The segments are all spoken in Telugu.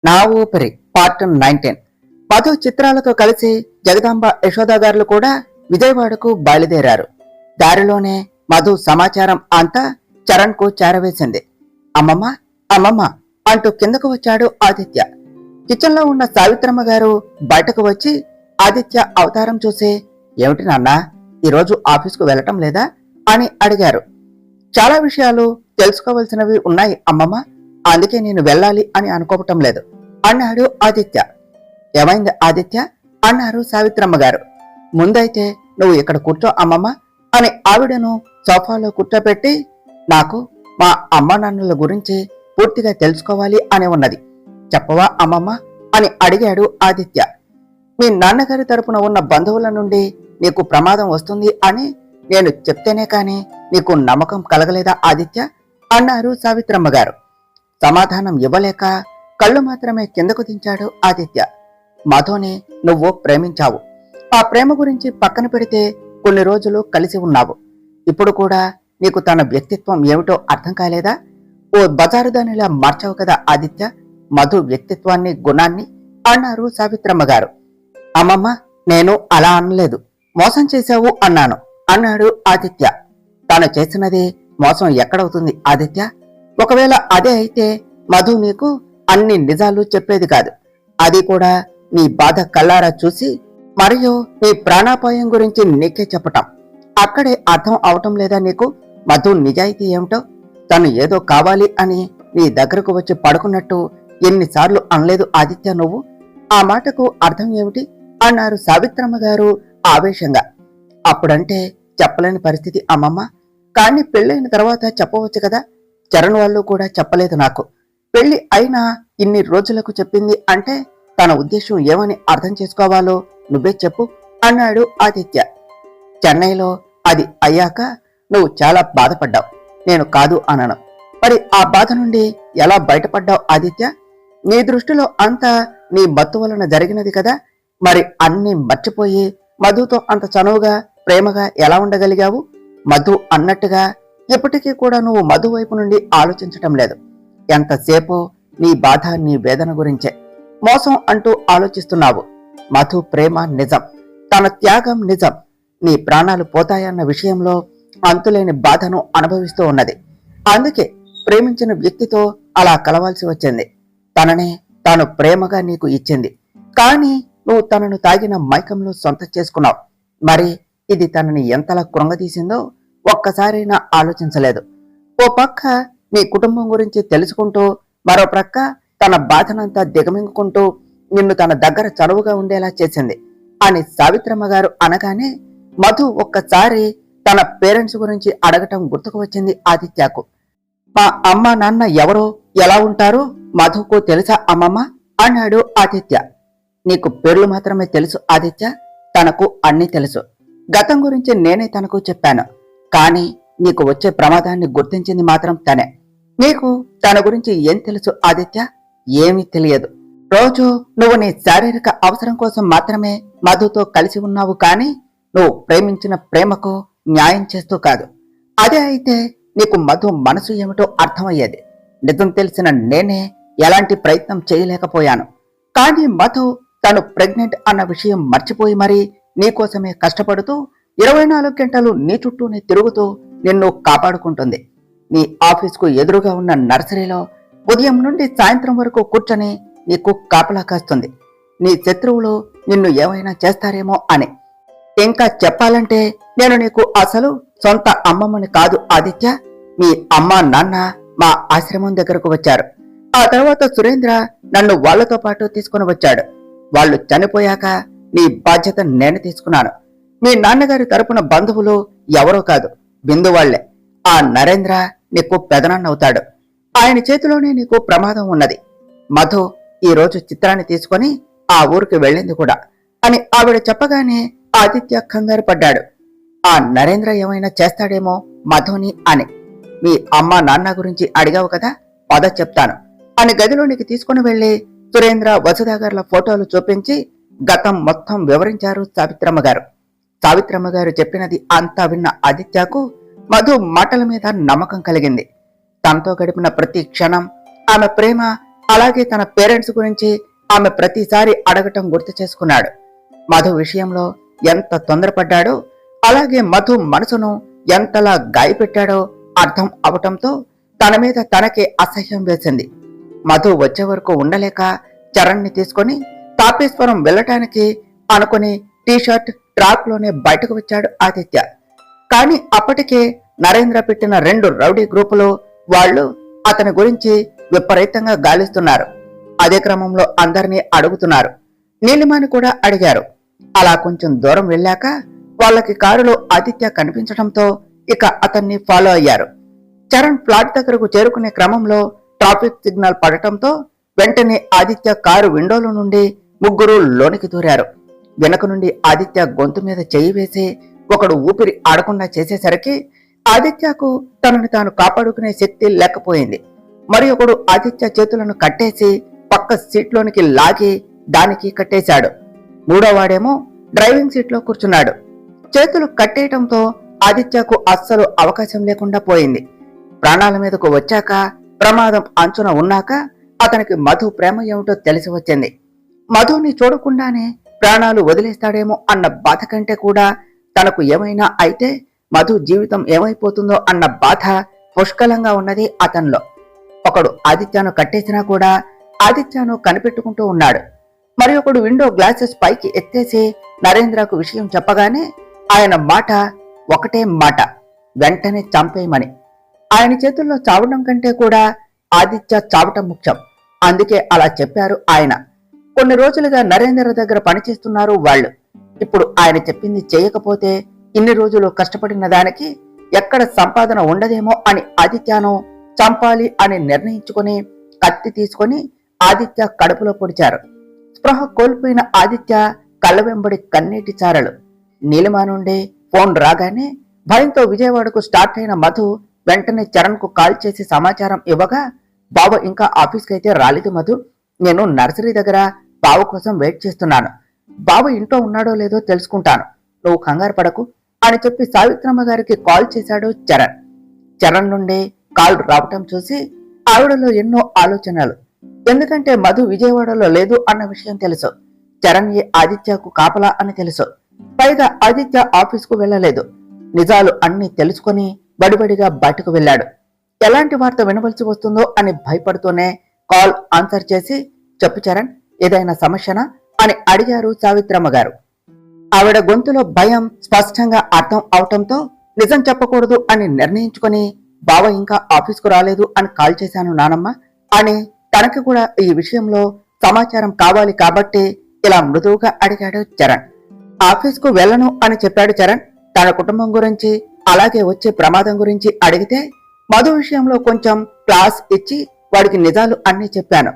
నా ఊపిరి పార్ట్ 19. మధు చిత్రాలతో కలిసి జగదాంబ యశోద గారులు కూడా విజయవాడకు బయలుదేరారు. దారిలోనే మధు సమాచారం అంతా చరణ్ కు చేరవేసింది. అమ్మమ్మ అమ్మమ్మ అంటూ కిందకు వచ్చాడు ఆదిత్య. కిచెన్ లో ఉన్న సావిత్రమ్మ గారు బయటకు వచ్చి ఆదిత్య అవతారం చూసి, ఏమిటి నాన్న, ఈరోజు ఆఫీసుకు వెళ్ళటం లేదా అని అడిగారు. చాలా విషయాలు తెలుసుకోవలసినవి ఉన్నాయి అమ్మమ్మ, అందుకే నేను వెళ్ళాలి అని అనుకోవటం లేదు అన్నాడు ఆదిత్య. ఏమైంది ఆదిత్య అన్నారు సావిత్రమ్మ గారు. ముందైతే నువ్వు ఇక్కడ కూర్చో అమ్మమ్మ అని ఆవిడను సోఫాలో కూర్చోబెట్టి, నాకు మా అమ్మ నాన్నల గురించి పూర్తిగా తెలుసుకోవాలి అని ఉన్నది, చెప్పవా అమ్మమ్మ అని అడిగాడు ఆదిత్య. మీ నాన్నగారి తరపున ఉన్న బంధువుల నుండి నీకు ప్రమాదం వస్తుంది అని నేను చెప్తేనే కాని నీకు నమ్మకం కలగలేదా ఆదిత్య అన్నారు సావిత్రమ్మ గారు. సమాధానం ఇవ్వలేక కళ్ళు మాత్రమే కిందకు దించాడు ఆదిత్య. మధుని నువ్వు ప్రేమించావు. ఆ ప్రేమ గురించి పక్కన పెడితే కొన్ని రోజులు కలిసి ఉన్నావు. ఇప్పుడు కూడా నీకు తన వ్యక్తిత్వం ఏమిటో అర్థం కాలేదా? ఓ బజారుదానిలా మార్చావు కదా ఆదిత్య మధు వ్యక్తిత్వాన్ని, గుణాన్ని అన్నారు సావిత్రమ్మ గారు. అమ్మమ్మ, నేను అలా అనలేదు, మోసం చేశావు అన్నాను అన్నాడు ఆదిత్య. తాను చేసినది మోసం ఎక్కడవుతుంది ఆదిత్య? ఒకవేళ అదే అయితే మధు నీకు అన్ని నిజాలు చెప్పేది కాదు. అది కూడా నీ బాధ కళ్ళారా చూసి, మరియు నీ ప్రాణాపాయం గురించి నీకే చెప్పటం. అక్కడే అర్థం అవటం లేదా నీకు మధు నిజాయితీ ఏమిటో? తను ఏదో కావాలి అని నీ దగ్గరకు వచ్చి పడుకున్నట్టు ఎన్నిసార్లు అనలేదు ఆదిత్య నువ్వు? ఆ మాటకు అర్థం ఏమిటి అన్నారు సావిత్రమ్మ గారు ఆవేశంగా. అప్పుడంటే చెప్పలేని పరిస్థితి అమ్మమ్మ, కానీ పెళ్ళైన తర్వాత చెప్పవచ్చు కదా. చరణ్ వాళ్ళు కూడా చెప్పలేదు నాకు. పెళ్లి అయినా ఇన్ని రోజులకు చెప్పింది అంటే తన ఉద్దేశం ఏమని అర్థం చేసుకోవాలో నువ్వే చెప్పు అన్నాడు ఆదిత్య. చెన్నైలో అది అయ్యాక నువ్వు చాలా బాధపడ్డావు, నేను కాదు అనను. మరి ఆ బాధ నుండి ఎలా బయటపడ్డావు ఆదిత్య? నీ దృష్టిలో అంతా నీ మత్తు వలన జరిగినది కదా. మరి అన్ని మర్చిపోయి మధుతో అంత చనువుగా, ప్రేమగా ఎలా ఉండగలిగావు? మధు అన్నట్టుగా ఇప్పటికీ కూడా నువ్వు మధు వైపు నుండి ఆలోచించటం లేదు. ఎంతసేపు నీ బాధ, నీ వేదన గురించే. మోసం అంటూ ఆలోచిస్తున్నావు. మధు ప్రేమ నిజం, తన త్యాగం నిజం. నీ ప్రాణాలు పోతాయన్న విషయంలో అంతులేని బాధను అనుభవిస్తూ ఉన్నది. అందుకే ప్రేమించిన వ్యక్తితో అలా కలవాల్సి వచ్చింది. తననే తాను ప్రేమగా నీకు ఇచ్చింది, కానీ నువ్వు తనను తాగిన మైకంలో సొంతం చేసుకున్నావు. మరి ఇది తనని ఎంతలా కృంగదీసిందో ఒక్కసారైనా ఆలోచించలేదు. ఓ పక్క నీ కుటుంబం గురించి తెలుసుకుంటూ, మరో ప్రక్క తన బాధనంతా దిగమింగుకుంటూ నిన్ను తన దగ్గర చనువుగా ఉండేలా చేసింది అని సావిత్రమ్మ గారు అనగానే మధు ఒక్కసారి తన పేరెంట్స్ గురించి అడగటం గుర్తుకు వచ్చింది ఆదిత్యకు. మా అమ్మ నాన్న ఎవరో, ఎలా ఉంటారో మధుకు తెలుసా అమ్మమ్మ అన్నాడు ఆదిత్య. నీకు పేర్లు మాత్రమే తెలుసు ఆదిత్య, తనకు అన్నీ తెలుసు. గతం గురించి నేనే తనకు చెప్పాను, కానీ నీకు వచ్చే ప్రమాదాన్ని గుర్తించింది మాత్రం తనే. నీకు తన గురించి ఏం తెలుసు ఆదిత్య? ఏమీ తెలియదు. రోజు నువ్వు నీ శారీరక అవసరం కోసం మాత్రమే మధుతో కలిసి ఉన్నావు, కానీ నువ్వు ప్రేమించిన ప్రేమకు న్యాయం చేస్తూ కాదు. అదే అయితే నీకు మధు మనసు ఏమిటో అర్థమయ్యేది. నిజం తెలిసిన నేనే ఎలాంటి ప్రయత్నం చేయలేకపోయాను. కానీ మధు తను ప్రెగ్నెంట్ అన్న విషయం మర్చిపోయి మరీ నీకోసమే కష్టపడుతూ 24 గంటలు నీ చుట్టూనే తిరుగుతూ నిన్ను కాపాడుకుంటుంది. నీ ఆఫీస్కు ఎదురుగా ఉన్న నర్సరీలో ఉదయం నుండి సాయంత్రం వరకు కూర్చొని నీకు కాపలా కాస్తుంది. నీ శత్రువులు నిన్ను ఏమైనా చేస్తారేమో అని. ఇంకా చెప్పాలంటే నేను నీకు అసలు సొంత అమ్మమ్మని కాదు ఆదిత్య. మీ అమ్మ నాన్న మా ఆశ్రమం దగ్గరకు వచ్చారు. ఆ తర్వాత సురేంద్ర నన్ను వాళ్లతో పాటు తీసుకుని వచ్చాడు. వాళ్ళు చనిపోయాక నీ బాధ్యత నేను తీసుకున్నాను. మీ నాన్నగారి తరపున బంధువులు ఎవరో కాదు, బిందు వాళ్లే. ఆ నరేంద్ర నీకు పెదనాన్నవుతాడు. ఆయన చేతిలోనే నీకు ప్రమాదం ఉన్నది. మధు ఈ రోజు చిత్రాన్ని తీసుకుని ఆ ఊరికి వెళ్ళింది కూడా అని ఆవిడ చెప్పగానే ఆదిత్య కంగారు పడ్డాడు. ఆ నరేంద్ర ఏమైనా చేస్తాడేమో మధుని అని. మీ అమ్మ నాన్న గురించి అడిగావు కదా, పద చెప్తాను అని గదిలోనికి తీసుకుని వెళ్లి సురేంద్ర, వసుధ గారుల ఫోటోలు చూపించి గతం మొత్తం వివరించారు సావిత్రమ్మ గారు. సావిత్రమ్మ గారు చెప్పినది అంతా విన్న ఆదిత్యకు మధు మాటల మీద నమ్మకం కలిగింది. తనతో గడిపిన ప్రతి క్షణం, ఆమె ప్రేమ, అలాగే తన పేరెంట్స్ గురించి ఆమె ప్రతిసారి అడగటం గుర్తు చేసుకున్నాడు. మధు విషయంలో ఎంత తొందరపడ్డాడో, అలాగే మధు మనసును ఎంతలా గాయపెట్టాడో అర్థం అవటంతో తన మీద తనకే అసహ్యం వేసింది. మధు వచ్చే వరకు ఉండలేక చరణ్ని తీసుకొని తాపేశ్వరం వెళ్ళటానికి అనుకుని టీషర్ట్ ట్రాక్ లోనే బయటకు వచ్చాడు ఆదిత్య. కానీ అప్పటికే నరేంద్ర పెట్టిన 2 రౌడీ గ్రూపులు వాళ్ళు అతని గురించి విపరీతంగా గాలిస్తున్నారు. అదే క్రమంలో అందరినీ అడుగుతున్నారు. నీలిమాని కూడా అడిగారు. అలా కొంచెం దూరం వెళ్ళాక వాళ్ళకి కారులో ఆదిత్య కనిపించడంతో ఇక అతన్ని ఫాలో అయ్యారు. చరణ్ ఫ్లాట్ దగ్గరకు చేరుకునే క్రమంలో ట్రాఫిక్ సిగ్నల్ పడటంతో వెంటనే ఆదిత్య కారు విండోలో నుండి ముగ్గురు లోనికి దూరారు. వెనక నుండి ఆదిత్య గొంతు మీద చెయ్యి వేసి ఒకడు ఊపిరి ఆడకుండా చేసేసరికి ఆదిత్యకు తనని తాను కాపాడుకునే శక్తి లేకపోయింది. మరి ఒకడు ఆదిత్య చేతులను కట్టేసి పక్క సీట్లోనికి లాగి దానికి కట్టేశాడు. మూడోవాడేమో డ్రైవింగ్ సీట్లో కూర్చున్నాడు. చేతులు కట్టేయటంతో ఆదిత్యకు అస్సలు అవకాశం లేకుండా పోయింది. ప్రాణాల మీదకు వచ్చాక, ప్రమాదం అంచున ఉన్నాక అతనికి మధు ప్రేమ ఏమిటో తెలిసి వచ్చింది. మధుని చూడకుండానే ప్రాణాలు వదిలేస్తాడేమో అన్న బాధ కంటే కూడా తనకు ఏమైనా అయితే మధు జీవితం ఏమైపోతుందో అన్న బాధ పుష్కలంగా ఉన్నది అతనిలో. ఒకడు ఆదిత్యను కట్టేసినా కూడా ఆదిత్యను కనిపెట్టుకుంటూ ఉన్నాడు. మరి ఒకడు విండో గ్లాసెస్ పైకి ఎత్తేసి నరేంద్రకు విషయం చెప్పగానే ఆయన మాట ఒకటే మాట, వెంటనే చంపేయమని. ఆయన చేతుల్లో చావడం కంటే కూడా ఆదిత్య చావటం ముఖ్యం. అందుకే అలా చెప్పారు ఆయన. కొన్ని రోజులుగా నరేంద్ర దగ్గర పనిచేస్తున్నారు వాళ్ళు. ఇప్పుడు ఆయన చెప్పింది చేయకపోతే ఇన్ని రోజులు కష్టపడిన దానికి ఎక్కడ సంపాదన ఉండదేమో అని ఆదిత్యను చంపాలి అని నిర్ణయించుకుని కత్తి తీసుకొని ఆదిత్య కడుపులో పొడిచారు. స్పృహ కోల్పోయిన ఆదిత్య కళ్ళ వెంబడి కన్నీటి చారలు. నీలిమా నుండి ఫోన్ రాగానే భయంతో విజయవాడకు స్టార్ట్ అయిన మధు వెంటనే చరణ్ కు కాల్ చేసి సమాచారం ఇవ్వగా, బావ ఇంకా ఆఫీస్కి అయితే రాలేదు మధు, నేను నర్సరీ దగ్గర బావ కోసం వెయిట్ చేస్తున్నాను. బావ ఇంట్లో ఉన్నాడో లేదో తెలుసుకుంటాను, నువ్వు కంగారు పడకు అని చెప్పి సావిత్రమ్మ గారికి కాల్ చేశాడు చరణ్. చరణ్ నుండి కాల్ రావటం చూసి ఆవిడలో ఎన్నో ఆలోచనలు. ఎందుకంటే మధు విజయవాడలో లేదు అన్న విషయం తెలుసు. చరణ్ ఆదిత్యకు కాపలా అని తెలుసు. పైగా ఆదిత్య ఆఫీస్కు వెళ్ళలేదు. నిజాలు అన్ని తెలుసుకొని బడిబడిగా బయటకు వెళ్ళాడు. ఎలాంటి వార్త వినవలసి వస్తుందో అని భయపడుతూనే కాల్ ఆన్సర్ చేసి, చెప్పు చరణ్, ఏదైనా సమస్యనా అని అడిగారు సావిత్రమ్మ గారు. ఆవిడ గొంతులో భయం స్పష్టంగా అర్థం అవటంతో నిజం చెప్పకూడదు అని నిర్ణయించుకుని, బావ ఇంకా ఆఫీస్కు రాలేదు అని కాల్ చేశాను నానమ్మ అని తనకి కూడా ఈ విషయంలో సమాచారం కావాలి కాబట్టి ఇలా మృదువుగా అడిగాడు చరణ్. ఆఫీస్కు వెళ్ళను అని చెప్పాడు చరణ్. తన కుటుంబం గురించి అలాగే వచ్చే ప్రమాదం గురించి అడిగితే మధు విషయంలో కొంచెం క్లాస్ ఇచ్చి వాడికి నిజాలు అన్నీ చెప్పాను.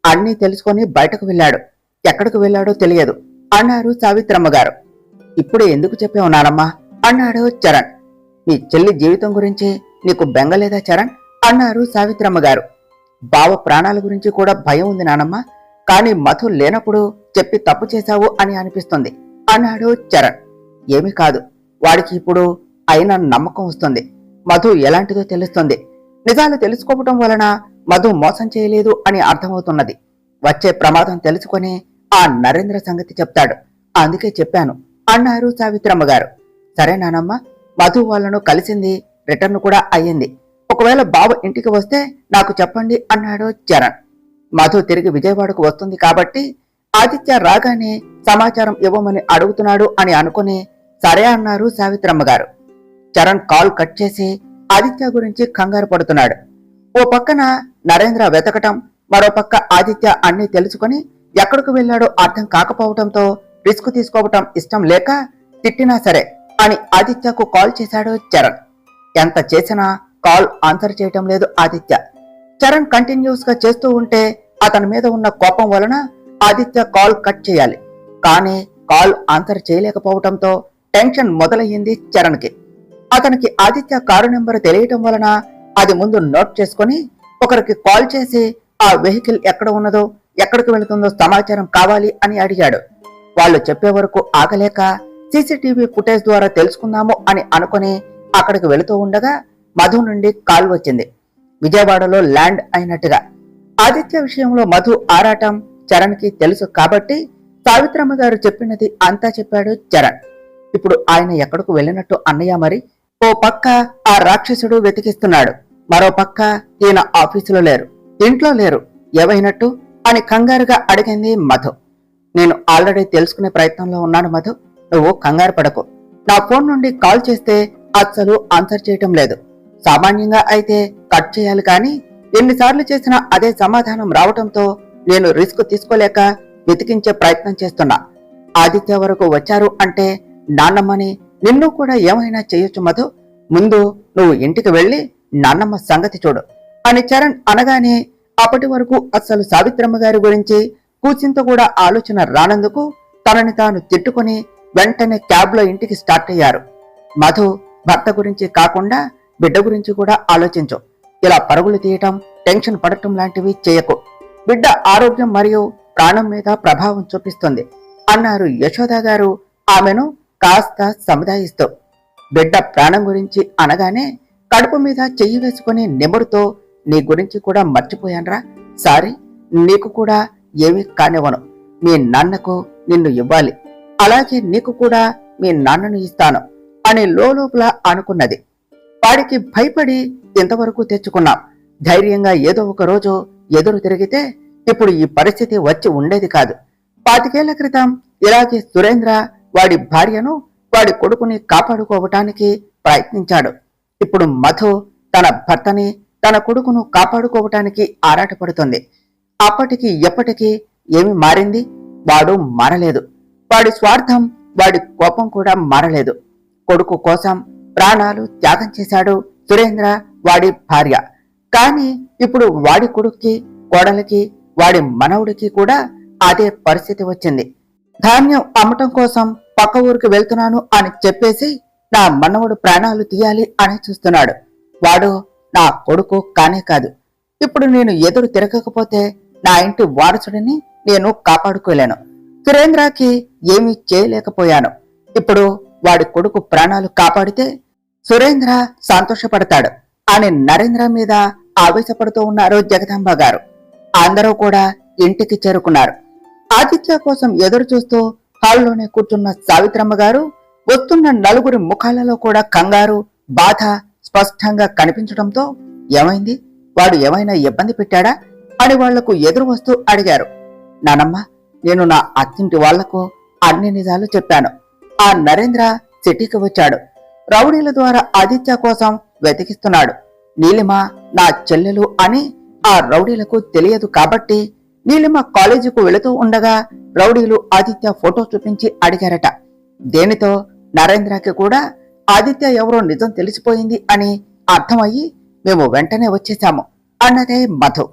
అన్నీ తెలుసుకొని బయటకు వెళ్ళాడు. ఎక్కడికి వెళ్ళాడో తెలియదు అన్నారు సావిత్రమ్మ గారు. ఇప్పుడే ఎందుకు చెప్పావు నానమ్మా అన్నాడు చరణ్. మీ చెల్లి జీవితం గురించి నీకు బెంగలేదా చరణ్ అన్నారు సావిత్రమ్మ గారు. బావ ప్రాణాల గురించి కూడా భయం ఉంది నానమ్మ, కానీ మధు లేనప్పుడు చెప్పి తప్పు చేశావు అని అనిపిస్తుంది అన్నాడు చరణ్. ఏమీ కాదు, వాడికి ఇప్పుడు అయినా నమ్మకం వస్తుంది. మధు ఎలాంటిదో తెలుస్తుంది. నిజాలు తెలుసుకోవటం వలన మధు మోసం చేయలేదు అని అర్థమవుతున్నది. వచ్చే ప్రమాదం తెలుసుకొని ఆ నరేంద్ర సంగతి చెప్తాడు, అందుకే చెప్పాను అన్నారు సావిత్రమ్మ గారు. సరే నానమ్మ, మధు వాళ్ళను కలిసింది, రిటర్న్ కూడా అయ్యింది. ఒకవేళ బావ ఇంటికి వస్తే నాకు చెప్పండి అన్నాడు చరణ్. మధు తిరిగి విజయవాడకు వస్తుంది కాబట్టి ఆదిత్య రాగానే సమాచారం ఇవ్వమని అడుగుతున్నాడు అని అనుకుని సరే అన్నారు సావిత్రమ్మ గారు. చరణ్ కాల్ కట్ చేసి ఆదిత్య గురించి కంగారు పడుతున్నాడు. ఓ పక్కన నరేంద్ర వెతకటం, మరో పక్క ఆదిత్య అన్ని తెలుసుకుని ఎక్కడికి వెళ్లాడో అర్థం కాకపోవటంతో రిస్క్ తీసుకోవటం ఇష్టం లేక తిట్టినా సరే అని ఆదిత్యకు కాల్ చేశాడు చరణ్. ఎంత చేసినా కాల్ ఆన్సర్ చేయటం లేదు ఆదిత్య. చరణ్ కంటిన్యూస్ గా చేస్తూ ఉంటే అతని మీద ఉన్న కోపం వలన ఆదిత్య కాల్ కట్ చేయాలి. కానీ కాల్ ఆన్సర్ చేయలేకపోవటంతో టెన్షన్ మొదలయ్యింది చరణ్కి. అతనికి ఆదిత్య కారు నెంబర్ తెలియటం వలన అది ముందు నోట్ చేసుకుని ఒకరికి కాల్ చేసి ఆ వెహికల్ ఎక్కడ ఉన్నదో, ఎక్కడికి వెళుతుందో సమాచారం కావాలి అని అడిగాడు. వాళ్ళు చెప్పే వరకు ఆగలేక సీసీటీవీ ఫుటేజ్ ద్వారా తెలుసుకుందాము అని అనుకుని అక్కడికి వెళుతూ ఉండగా మధు నుండి కాల్ వచ్చింది. విజయవాడలో ల్యాండ్ అయినట్టుగా. ఆదిత్య విషయంలో మధు ఆరాటం చరణ్ కి తెలుసు కాబట్టి సావిత్రమ్మ గారు చెప్పినది అంతా చెప్పాడు చరణ్. ఇప్పుడు ఆయన ఎక్కడకు వెళ్ళినట్టు అన్నయ్య మరి? ఓ పక్క ఆ రాక్షసుడు వెతికిస్తున్నాడు, మరో పక్క ఈయన ఆఫీసులో లేరు, ఇంట్లో లేరు, ఏవైనట్టు అని కంగారుగా అడిగింది మధు. నేను ఆల్రెడీ తెలుసుకునే ప్రయత్నంలో ఉన్నాను మధు, నువ్వు కంగారు పడకు. నా ఫోన్ నుండి కాల్ చేస్తే అస్సలు ఆన్సర్ చేయటం లేదు. సామాన్యంగా అయితే కట్ చేయాలి, కానీ ఎన్నిసార్లు చేసినా అదే సమాధానం రావటంతో నేను రిస్క్ తీసుకోలేక వెతికించే ప్రయత్నం చేస్తున్నా. ఆదిత్య వరకు వచ్చారు అంటే నాన్నమ్మని నిన్ను కూడా ఏమైనా చేయొచ్చు మధు. ముందు నువ్వు ఇంటికి వెళ్లి నాన్నమ్మ సంగతి చూడు అని చరణ్ అనగానే అప్పటి వరకు అస్సలు సావిత్రమ్మ గారి గురించి కూచింత కూడా ఆలోచన రానందుకు తనని తాను తిట్టుకుని వెంటనే క్యాబ్ లో ఇంటికి స్టార్ట్ అయ్యారు. మధు, భర్త గురించి కాకుండా బిడ్డ గురించి కూడా ఆలోచించు. ఇలా పరుగులు తీయటం, టెన్షన్ పడటం లాంటివి చేయకు. బిడ్డ ఆరోగ్యం మరియు ప్రాణం మీద ప్రభావం చూపిస్తుంది అన్నారు యశోద గారు ఆమెను కాస్త సముదాయిస్తూ. బిడ్డ ప్రాణం గురించి అనగానే కడుపు మీద చెయ్యి వేసుకుని నిమురుతో, నీ గురించి కూడా మర్చిపోయాన్రా, సారీ, నీకు కూడా ఏమీ కానివ్వను, మీ నాన్నకు నిన్ను ఇవ్వాలి, అలాగే నీకు కూడా మీ నాన్నను ఇస్తాను అని లోపల అనుకున్నది. వాడికి భయపడి ఇంతవరకు తెచ్చుకున్నాం. ధైర్యంగా ఏదో ఒక రోజు ఎదురు తిరిగితే ఇప్పుడు ఈ పరిస్థితి వచ్చి ఉండేది కాదు. 25 ఏళ్ల క్రితం ఇలాగే సురేంద్ర వాడి భార్యను, వాడి కొడుకుని కాపాడుకోవటానికి ప్రయత్నించాడు. ఇప్పుడు మధు తన భర్తని, తన కొడుకును కాపాడుకోవటానికి ఆరాటపడుతుంది. అప్పటికి ఎప్పటికీ ఏమి మారింది? వాడు మారలేదు. వాడి స్వార్థం, వాడి కోపం కూడా మారలేదు. కొడుకు కోసం ప్రాణాలు త్యాగం చేశాడు సురేంద్ర, వాడి భార్య. కానీ ఇప్పుడు వాడి కొడుక్కి, కోడలికి, వాడి మనవుడికి కూడా అదే పరిస్థితి వచ్చింది. ధాన్యం అమ్మటం కోసం పక్క ఊరికి వెళ్తున్నాను అని చెప్పేసి నా మనవడు ప్రాణాలు తీయాలి అని చూస్తున్నాడు. వాడు నా కొడుకు కానే కాదు. ఇప్పుడు నేను ఎదురు తిరగకపోతే నా ఇంటి వారసుడిని నేను కాపాడుకోలేను. సురేంద్రకి ఏమీ చేయలేకపోయాను. ఇప్పుడు వాడి కొడుకు ప్రాణాలు కాపాడితే సురేంద్ర సంతోషపడతాడు అని నరేంద్ర మీద ఆవేశపడుతూ ఉన్నారు జగదాంబ గారు. అందరూ కూడా ఇంటికి చేరుకున్నారు. ఆదిత్య కోసం ఎదురు చూస్తూ హాల్లోనే కూర్చున్న సావిత్రమ్మ గారు వస్తున్న నలుగురి ముఖాలలో కూడా కంగారు, బాధ స్పష్టంగా కనిపించడంతో ఏమైంది, వాడు ఏమైనా ఇబ్బంది పెట్టాడా అని వాళ్లకు ఎదురు వస్తూ అడిగారు. నానమ్మ, నేను నా అత్తింటి వాళ్లకు అన్ని నిజాలు చెప్పాను. ఆ నరేంద్ర సిటీకి వచ్చాడు. రౌడీల ద్వారా ఆదిత్య కోసం వెతికిస్తున్నాడు. నీలిమ నా చెల్లెలు అని ఆ రౌడీలకు తెలియదు కాబట్టి నీలిమ కాలేజీకు వెళుతూ ఉండగా రౌడీలు ఆదిత్య ఫోటో చూపించి అడిగారట. దేనితో నరేంద్రకి కూడా ఆదిత్య ఎవరో నిజం తెలిసిపోయింది అని అర్థమయ్యి మేము వెంటనే వచ్చేశాము అన్నదే మధు.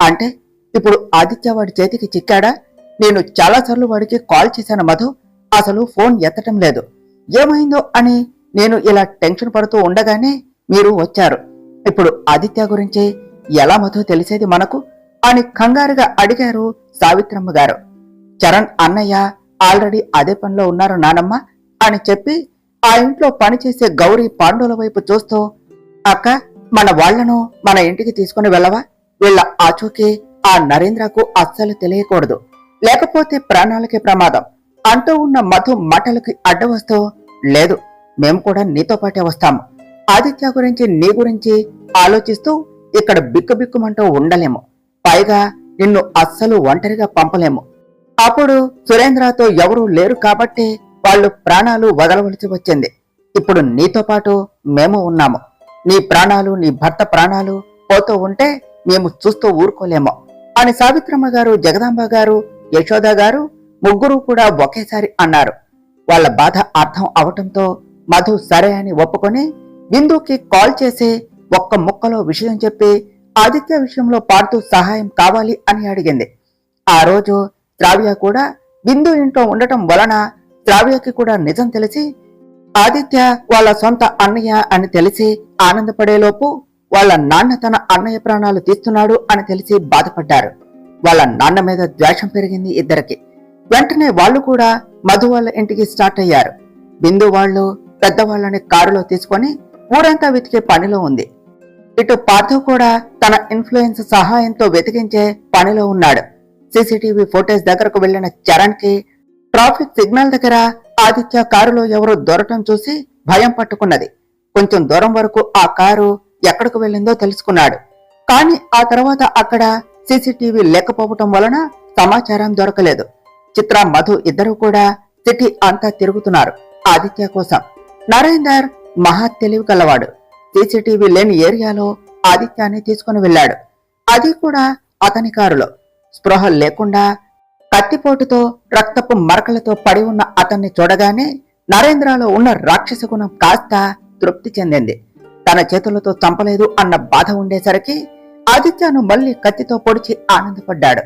అంటే ఇప్పుడు ఆదిత్య వాడి చేతికి చిక్కాడా? నేను చాలాసార్లు వాడికి కాల్ చేశాను మధు, అసలు ఫోన్ ఎత్తటం లేదు. ఏమైందో అని నేను ఇలా టెన్షన్ పడుతూ ఉండగానే మీరు వచ్చారు. ఇప్పుడు ఆదిత్య గురించి ఎలా మధు తెలిసేది మనకు అని కంగారుగా అడిగారు సావిత్రమ్మ గారు. చరణ్ అన్నయ్య ఆల్రెడీ అదే పనిలో ఉన్నారు నానమ్మ అని చెప్పి ఆ ఇంట్లో పనిచేసే గౌరీ పాండుల వైపు చూస్తూ, అక్క, మన వాళ్లను మన ఇంటికి తీసుకుని వెళ్ళవా? వీళ్ళ ఆచూకీ ఆ నరేంద్రకు అస్సలు తెలియకూడదు, లేకపోతే ప్రాణాలకి ప్రమాదం అంటూ ఉన్న మధు మాటలకి అడ్డవస్తూ, లేదు, మేము కూడా నీతో పాటే వస్తాము. ఆదిత్య గురించి, నీ గురించి ఆలోచిస్తూ ఇక్కడ బిక్కుబిక్కుమంటూ ఉండలేము. పైగా నిన్ను అస్సలు ఒంటరిగా పంపలేము. అప్పుడు సురేంద్రతో ఎవరూ లేరు కాబట్టి వాళ్ళు ప్రాణాలు వదలవలసి వచ్చింది. ఇప్పుడు నీతో పాటు మేము ఉన్నాము. నీ ప్రాణాలు, నీ భర్త ప్రాణాలు పోతూ ఉంటే మేము చూస్తూ ఊరుకోలేము అని సావిత్రమ్మ గారు, జగదాంబ గారు, యశోద గారు ముగ్గురు కూడా ఒకేసారి అన్నారు. వాళ్ళ బాధ అర్థం అవటంతో మధు సరే అని ఒప్పుకొని బిందుకి కాల్ చేసి ఒక్క ముక్కలో విషయం చెప్పి ఆదిత్య విషయంలో పార్తూ సహాయం కావాలి అని అడిగింది. ఆ రోజు శ్రావ్య కూడా బిందు ఇంట్లో ఉండటం వలన శ్రావ్యకి కూడా నిజం తెలిసి ఆదిత్య వాళ్ళ సొంత అన్నయ్య అని తెలిసి ఆనందపడేలోపు వాళ్ళ నాన్న తన అన్నయ్య ప్రాణాలు తీస్తున్నాడు అని తెలిసి బాధపడ్డారు. వాళ్ళ నాన్న మీద ద్వేషం పెరిగింది ఇద్దరికి. వెంటనే వాళ్ళు కూడా మధు వాళ్ళ ఇంటికి స్టార్ట్ అయ్యారు. బిందు వాళ్ళు పెద్దవాళ్ళని కారులో తీసుకొని ఊరంతా వెతికే పనిలో ఉంది. ఇటు పార్థు కూడా తన ఇన్ఫ్లుయెన్స్ సహాయంతో వెతికించే పనిలో ఉన్నాడు. సీసీటీవీ ఫుటేజ్ దగ్గరకు వెళ్లిన చరణ్ కి ట్రాఫిక్ సిగ్నల్ దగ్గర ఆదిత్య కారులో ఎవరో దొరకటం చూసి భయం పట్టుకున్నది. కొంచెం దూరం వరకు ఆ కారు ఎక్కడికి వెళ్ళిందో తెలుసుకున్నాడు. కానీ ఆ తర్వాత అక్కడ సీసీటీవీ లేకపోవటం వలన సమాచారం దొరకలేదు. చిత్ర, మధు ఇద్దరు కూడా సిటీ అంతా తిరుగుతున్నారు ఆదిత్య కోసం. నరేందర్ మహా తెలివి కలవాడు. సీసీటీవీ లేని ఏరియాలో ఆదిత్యాన్ని తీసుకుని వెళ్ళాడు. అది కూడా అతని కారులో. స్పృహ లేకుండా కత్తిపోటుతో రక్తపు మరకలతో పడి ఉన్న అతన్ని చూడగానే నరేంద్రలో ఉన్న రాక్షస గుణం కాస్త తృప్తి చెందింది. తన చేతులతో చంపలేదు అన్న బాధ ఉండేసరికి ఆదిత్యను మళ్లీ కత్తితో పొడిచి ఆనందపడ్డాడు.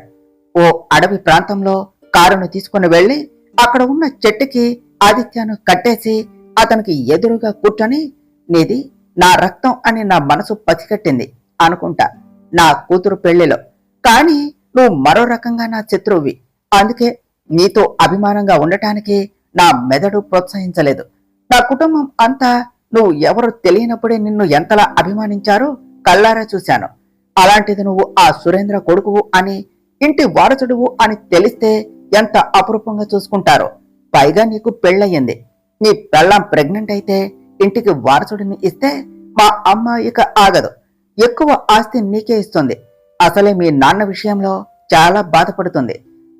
ఓ అడవి ప్రాంతంలో కారును తీసుకుని వెళ్లి అక్కడ ఉన్న చెట్టుకి ఆదిత్యను కట్టేసి అతనికి ఎదురుగా కూర్చొని, నీది నా రక్తం అని నా మనసు పసిగట్టింది అనుకుంటా నా కూతురు పెళ్లిలో. కానీ నువ్వు మరో రకంగా నా శత్రువువి. అందుకే నీతో అభిమానంగా ఉండటానికి నా మెదడు ప్రోత్సహించలేదు. నా కుటుంబం అంతా నువ్వు ఎవరు తెలియనప్పుడే నిన్ను ఎంతలా అభిమానించారో కళ్ళారా చూశాను. అలాంటిది నువ్వు ఆ సురేంద్ర కొడుకువు అని, ఇంటి వారసుడువు అని తెలిస్తే ఎంత అపురూపంగా చూసుకుంటారో. పైగా నీకు పెళ్ళయింది. నీ పెళ్ళాం ప్రెగ్నెంట్ అయితే ఇంటికి వారసుడిని ఇస్తే మా అమ్మ ఇక ఆగదు. ఎక్కువ ఆస్తి నీకే ఇస్తుంది. అసలే మీ నాన్న విషయంలో చాలా బాధపడుతుంది.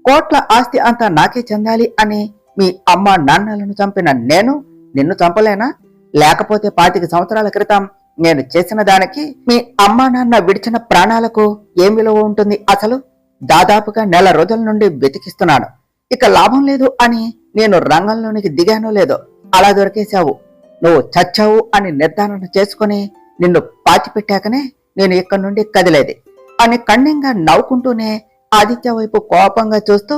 కోట్ల ఆస్తి అంతా నాకే చెందాలి అని మీ అమ్మ నాన్నలను చంపిన నేను నిన్ను చంపలేనా? లేకపోతే 25 సంవత్సరాల క్రితం నేను చేసిన దానికి మీ అమ్మా నాన్న విడిచిన ప్రాణాలకు ఏం విలువ ఉంటుంది అసలు? దాదాపుగా నెల రోజుల నుండి వెతికిస్తున్నాను. ఇక లాభం లేదు అని నేను రంగంలోనికి దిగానో లేదో అలా దొరికేశావు. నువ్వు చచ్చావు అని నిర్ధారణ చేసుకుని నిన్ను పాతిపెట్టాకనే నేను ఇక్కడి నుండి కదిలేది అని కన్నింగా నవ్వుకుంటూనే ఆదిత్య వైపు కోపంగా చూస్తూ,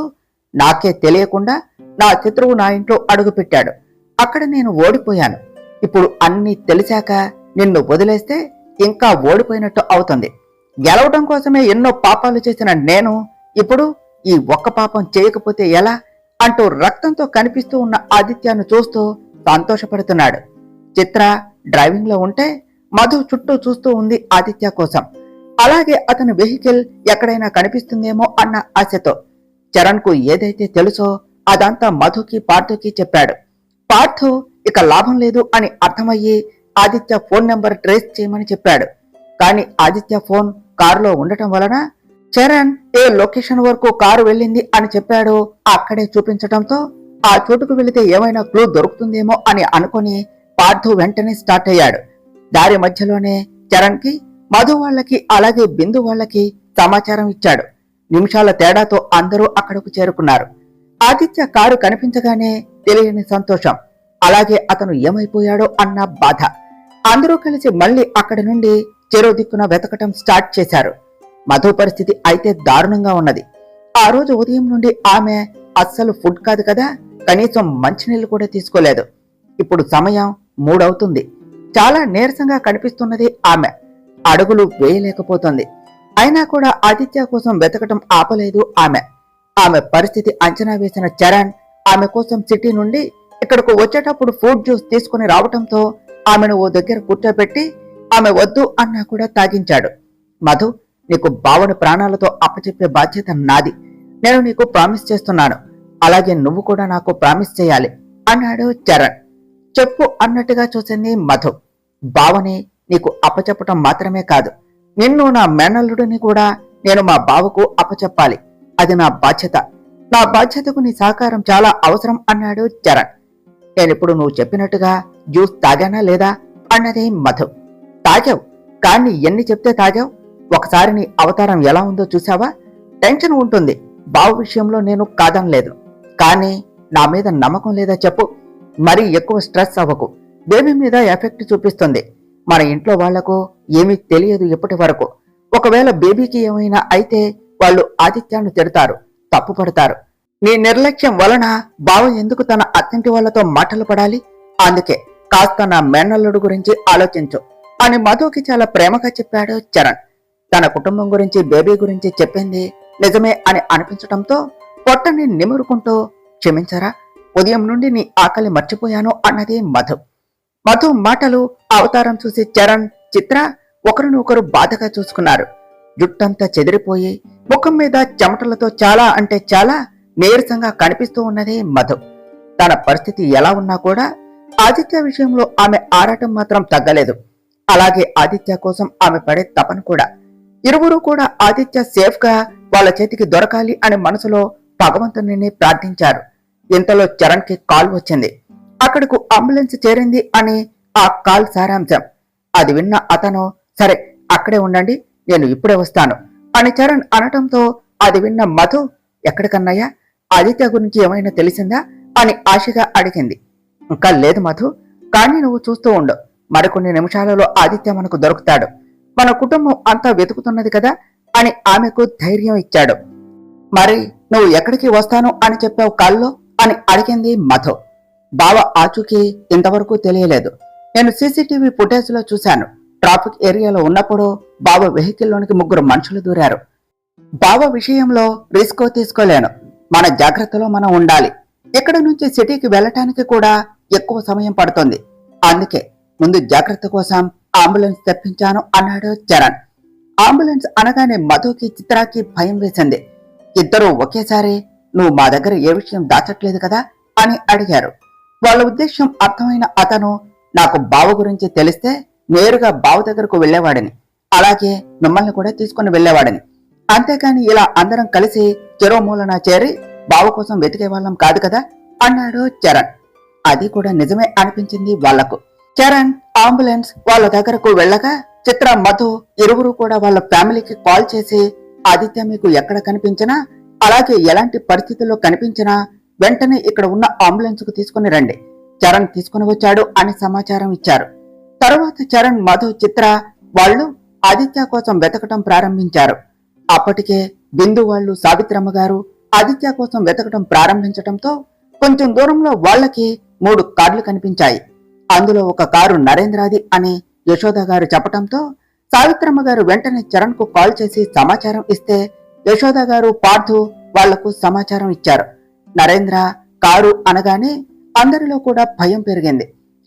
నాకే తెలియకుండా నా శత్రువు నా ఇంట్లో అడుగు పెట్టాడు. అక్కడ నేను ఓడిపోయాను. ఇప్పుడు అన్నీ తెలిసాక నిన్ను వదిలేస్తే ఇంకా ఓడిపోయినట్టు అవుతుంది. గెలవడం కోసమే ఎన్నో పాపాలు చేసిన నేను ఇప్పుడు ఈ ఒక్క పాపం చేయకపోతే ఎలా అంటూ రక్తంతో కనిపిస్తూ ఉన్న ఆదిత్యను చూస్తూ సంతోషపడుతున్నాడు. చిత్ర డ్రైవింగ్ లో ఉంటే మధు చుట్టూ చూస్తూ ఉంది ఆదిత్య కోసం. అలాగే అతని వెహికల్ ఎక్కడైనా కనిపిస్తుందేమో అన్న ఆశతో. చరణ్ కు ఏదైతే తెలుసో అదంతా మధుకి, పార్థుకి చెప్పాడు. పార్థు ఇక లాభం లేదు అని అర్థమయ్యి ఆదిత్య ఫోన్ నెంబర్ ట్రేస్ చేయమని చెప్పాడు. కానీ ఆదిత్య ఫోన్ కారులో ఉండటం వలన చరణ్ ఏ లొకేషన్ వరకు కారు వెళ్ళింది అని చెప్పాడో అక్కడే చూపించటంతో ఆ చోటుకు వెళితే ఏమైనా క్లూ దొరుకుతుందేమో అని అనుకుని పార్థు వెంటనే స్టార్ట్ అయ్యాడు. దారి మధ్యలోనే చరణ్ కి, మధు వాళ్లకి, అలాగే బిందు వాళ్లకి సమాచారం ఇచ్చాడు. నిమిషాల తేడాతో అందరూ అక్కడకు చేరుకున్నారు. ఆదిత్య కారు కనిపించగానే తెలియని సంతోషం, అలాగే అతను ఏమైపోయాడో అన్న బాధ. అందరూ కలిసి మళ్లీ అక్కడి నుండి చెరో దిక్కున వెతకటం స్టార్ట్ చేశారు. మధు పరిస్థితి అయితే దారుణంగా ఉన్నది. ఆ రోజు ఉదయం నుండి ఆమె అస్సలు ఫుడ్ కాదు కదా, కనీసం మంచినీళ్లు కూడా తీసుకోలేదు. ఇప్పుడు సమయం 3 అవుతుంది. చాలా నీరసంగా కనిపిస్తున్నది ఆమె. అడుగులు వేయలేకపోతుంది. అయినా కూడా ఆదిత్య కోసం వెతకటం ఆపలేదు ఆమె. ఆమె పరిస్థితి అంచనా వేసిన చరణ్ ఆమె కోసం సిటీ నుండి ఇక్కడకు వచ్చేటప్పుడు ఫ్రూట్ జ్యూస్ తీసుకుని రావటంతో ఆమెను ఓ దగ్గర కూర్చోబెట్టి ఆమె వద్దు అన్నా కూడా తాగించాడు. మధు, నీకు బావని ప్రాణాలతో అప్పచెప్పే బాధ్యత నాది. నేను నీకు ప్రామిస్ చేస్తున్నాను. అలాగే నువ్వు కూడా నాకు ప్రామిస్ చేయాలి అన్నాడు చరణ్. చెప్పు అన్నట్టుగా చూసింది మధు. బావని నీకు అప్పచెప్పటం మాత్రమే కాదు, నిన్ను నా మేనల్లుడిని కూడా నేను మా బావకు అప్పచెప్పాలి. అది నా బాధ్యత. నా బాధ్యతకు నీ సహకారం చాలా అవసరం అన్నాడు చరణ్. నేనిప్పుడు నువ్వు చెప్పినట్టుగా జ్యూస్ తాగానా లేదా అన్నది మధు. తాగావు, కానీ ఎన్ని చెప్తే తాగావు? ఒకసారి నీ అవతారం ఎలా ఉందో చూసావా? టెన్షన్ ఉంటుంది. బావ విషయంలో నేను కాదనలేదు, కానీ నా మీద నమ్మకం లేదా చెప్పు? మరీ ఎక్కువ స్ట్రెస్ అవ్వకు. బేబీ మీద ఎఫెక్ట్ చూపిస్తుంది. మన ఇంట్లో వాళ్లకు ఏమీ తెలియదు ఇప్పటి వరకు. ఒకవేళ బేబీకి ఏమైనా అయితే వాళ్ళు ఆదిత్యాన్ని తిడతారు, తప్పు పడతారు. నీ నిర్లక్ష్యం వలన బావ ఎందుకు తన అత్తింటి వాళ్లతో మాటలు పడాలి? అందుకే కాస్త నా మేనల్లుడు గురించి ఆలోచించు అని మధుకి చాలా ప్రేమగా చెప్పాడు చరణ్. తన కుటుంబం గురించి, బేబీ గురించి చెప్పింది నిజమే అని అనిపించటంతో పొట్టని నిమురుకుంటూ, క్షమించరా, ఉదయం నుండి నీ ఆకలి మర్చిపోయాను అన్నది మధు. మధు మాటలు, అవతారం చూసి చరణ్, చిత్ర ఒకరినొకరు బాధగా చూసుకున్నారు. జుట్టంతా చెదిరిపోయి ముఖం మీద చెమటలతో చాలా అంటే చాలా నీరసంగా కనిపిస్తూ ఉన్నది మధు. తన పరిస్థితి ఎలా ఉన్నా కూడా ఆదిత్య విషయంలో ఆమె ఆరాటం మాత్రం తగ్గలేదు. అలాగే ఆదిత్య కోసం ఆమె పడే తపన కూడా. ఇరువురు కూడా ఆదిత్య సేఫ్ గా వాళ్ళ చేతికి దొరకాలి అని మనసులో భగవంతుని ప్రార్థించారు. ఇంతలో చరణ్ కి కాల్ వచ్చింది. అక్కడకు అంబులెన్స్ చేరింది అని ఆ కాల్ సారాంశం. అది విన్న అతను, సరే అక్కడే ఉండండి, నేను ఇప్పుడే వస్తాను అని చరణ్ అనటంతో అది విన్న మధు, ఎక్కడికన్నాయా, ఆదిత్య గురించి ఏమైనా తెలిసిందా అని ఆశగా అడిగింది. ఇంకా లేదు మధు, కానీ నువ్వు చూస్తూ ఉండు, మరికొన్ని నిమిషాలలో ఆదిత్య మనకు దొరుకుతాడు, మన కుటుంబం అంతా వెతుకుతున్నది కదా అని ఆమెకు ధైర్యం ఇచ్చాడు. మరి నువ్వు ఎక్కడికి వస్తాను అని చెప్పావు కాల్లో అని అడిగింది మధు. బావ ఆచూకీ ఇంతవరకు తెలియలేదు. నేను సీసీటీవీ ఫుటేజ్ లో చూశాను. ట్రాఫిక్ ఏరియాలో ఉన్నప్పుడు బావ వెహికల్లోనికి 3 మనుషులు దూరారు. బావ విషయంలో రిస్క్ తీసుకోలేను. మన జాగ్రత్తలో మనం ఉండాలి. ఇక్కడి నుంచి సిటీకి వెళ్ళటానికి కూడా ఎక్కువ సమయం పడుతుంది. అందుకే ముందు జాగ్రత్త కోసం అంబులెన్స్ తెప్పించాను అన్నాడు చరణ్. అంబులెన్స్ అనగానే మధుకి చిత్రాకి భయం వేసింది. ఇద్దరూ ఒకేసారి నువ్వు మా దగ్గర ఏ విషయం దాచట్లేదు కదా అని అడిగారు. వాళ్ళ ఉద్దేశం అర్థమైన అతను, నాకు బావ గురించి తెలిస్తే నేరుగా బావ దగ్గరకు వెళ్లేవాడిని, అలాగే మిమ్మల్ని కూడా తీసుకుని వెళ్లేవాడిని, అంతేకాని ఇలా అందరం కలిసి చెరో మూలన చేరి బావ కోసం వెతికే వాళ్ళం కాదు కదా అన్నాడు చరణ్. అది కూడా నిజమే అనిపించింది వాళ్లకు. చరణ్ అంబులెన్స్ వాళ్ళ దగ్గరకు వెళ్ళగా చిత్ర, మధు ఇరువురు కూడా వాళ్ళ ఫ్యామిలీకి కాల్ చేసి, ఆదిత్య మీకు ఎక్కడ కనిపించినా, అలాగే ఎలాంటి పరిస్థితుల్లో కనిపించినా వెంటనే ఇక్కడ ఉన్న అంబులెన్స్ కు తీసుకుని రండి, చరణ్ తీసుకుని వచ్చాడు అని సమాచారం ఇచ్చారు. తరువాత చరణ్, మధు, చిత్ర వాళ్ళు ఆదిత్య కోసం వెతకటం ప్రారంభించారు. అప్పటికే బిందు వాళ్ళు, సావిత్రమ్మ గారు ఆదిత్య కోసం వెతకటం ప్రారంభించటంతో కొంచెం దూరంలో వాళ్లకి 3 కార్లు కనిపించాయి. అందులో ఒక కారు నరేంద్రాది అని యశోద గారు చెప్పటంతో సావిత్రమ్మ గారు వెంటనే చరణ్ కు కాల్ చేసి సమాచారం ఇస్తే యశోద గారు, పార్థు వాళ్లకు సమాచారం ఇచ్చారు. నరేంద్ర కారు అనగానే అందరిలో కూడా భయం పెరిగింది.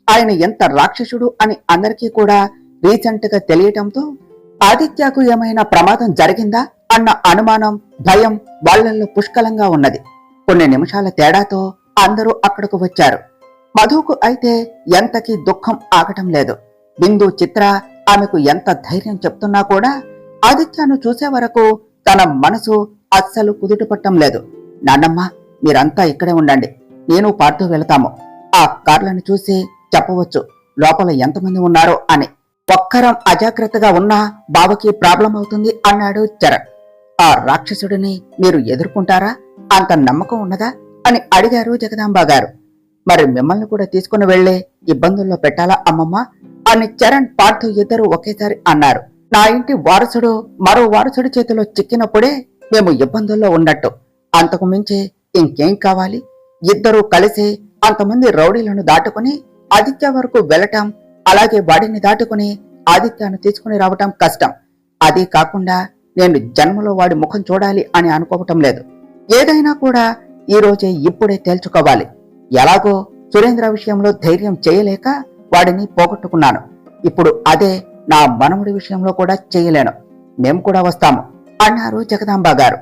ఆయన ఎంత రాక్షసుడు అని అందరికీ కూడా రీసెంట్ గా తెలియటంతో ఆదిత్యకు ఏమైనా ప్రమాదం జరిగిందా అన్న అనుమానం, భయం వాళ్లలో పుష్కలంగా ఉన్నది. కొన్ని నిమిషాల తేడాతో అందరూ అక్కడకు వచ్చారు. మధుకు అయితే ఎంతకీ దుఃఖం ఆగటం లేదు. బిందు, చిత్ర ఆమెకు ఎంత ధైర్యం చెప్తున్నా కూడా ఆదిత్యను చూసే వరకు తన మనసు అస్సలు కుదుటపట్టం లేదు. నాన్నమ్మ, మీరంతా ఇక్కడే ఉండండి, నేను పార్థు వెళతాము. ఆ కార్లను చూసి చెప్పవచ్చు లోపల ఎంతమంది ఉన్నారో అని. ఒక్కరం అజాగ్రత్తగా ఉన్నా బావకి ప్రాబ్లం అవుతుంది అన్నాడు చరణ్. ఆ రాక్షసుడిని మీరు ఎదుర్కొంటారా, అంత నమ్మకం ఉన్నదా అని అడిగారు జగదాంబ గారు. మరి మిమ్మల్ని కూడా తీసుకుని వెళ్లే ఇబ్బందుల్లో పెట్టాలా అమ్మమ్మ అని చరణ్, పార్థు ఇద్దరు ఒకేసారి అన్నారు. నా ఇంటి వారసుడు మరో వారసుడి చేతిలో చిక్కినప్పుడే మేము ఇబ్బందుల్లో ఉన్నట్టు, అంతకు మించి ఇంకేం కావాలి? ఇద్దరూ కలిసి అంతమంది రౌడీలను దాటుకుని ఆదిత్య వరకు వెళ్లటం, అలాగే వాడిని దాటుకుని ఆదిత్యను తీసుకుని రావటం కష్టం. అది కాకుండా నేను జన్మలో వాడి ముఖం చూడాలి అని అనుకోవటం లేదు. ఏదైనా కూడా ఈ రోజే ఇప్పుడే తేల్చుకోవాలి. ఎలాగో సురేంద్ర విషయంలో ధైర్యం చేయలేక వాడిని పోగొట్టుకున్నాను. ఇప్పుడు అదే నా మనముడి విషయంలో కూడా చేయలేను. మేము కూడా వస్తాము అన్నారు జగదాంబ గారు.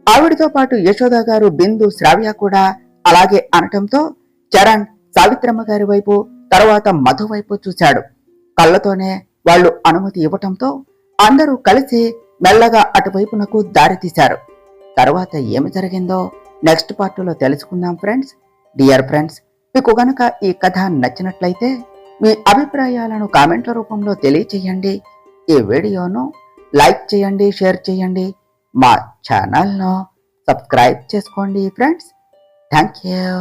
ఆవిడితో పాటు యశోద గారు, బిందు, శ్రావ్య కూడా అలాగే అనటంతో చరణ్ సావిత్రమ్మ గారి వైపు, తర్వాత మధు వైపు చూశాడు. కళ్ళతోనే వాళ్లు అనుమతి ఇవ్వటంతో అందరూ కలిసి మెల్లగా అటువైపునకు దారి తీశారు. తర్వాత ఏమి జరిగిందో నెక్స్ట్ పార్ట్లో తెలుసుకుందాం ఫ్రెండ్స్. డియర్ ఫ్రెండ్స్, మీకు గనక ఈ కథ నచ్చినట్లయితే మీ అభిప్రాయాలను కామెంట్ల రూపంలో తెలియచేయండి. ఈ వీడియోను లైక్ చేయండి, షేర్ చేయండి, మా ఛానల్ను సబ్స్క్రైబ్ చేసుకోండి ఫ్రెండ్స్. Thank you.